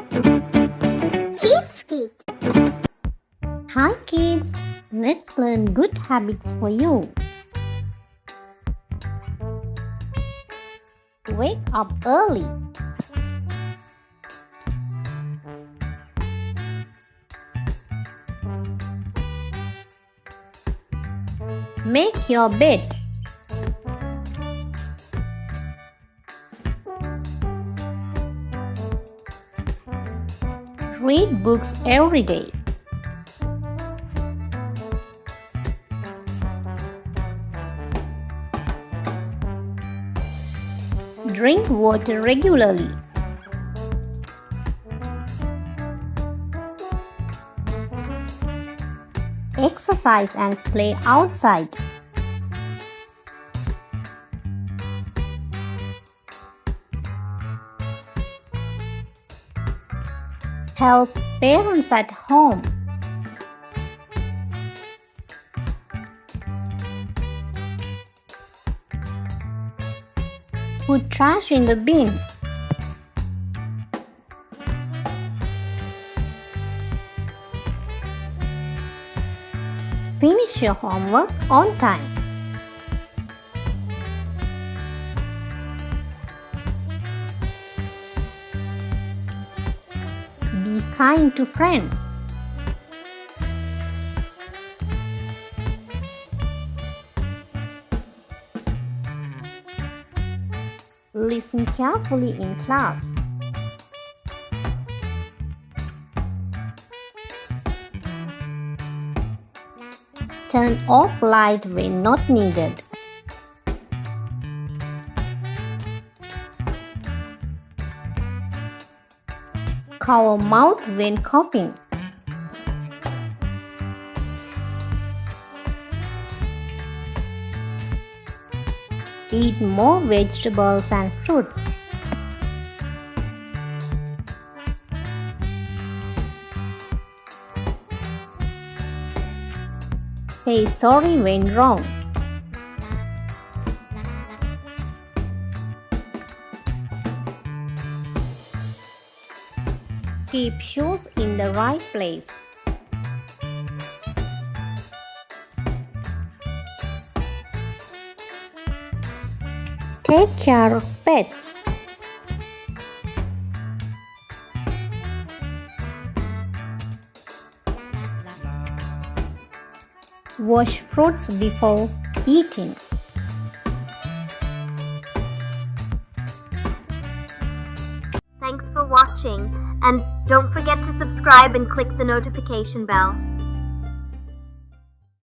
Kidz Kit. Hi kids, let's learn good habits for you. Wake up early. Make your bed. Read books every day. Drink water regularly. Exercise and play outside. Help parents at home. Put trash in the bin. Finish your homework on time. Be kind to friends. Listen carefully in class. Turn off light when not needed. Cover mouth when coughing. Eat more vegetables and fruits. Say sorry when wrong. Keep shoes in the right place. Take care of pets. Wash fruits before eating. Thanks for watching, and don't forget to subscribe and click the notification bell.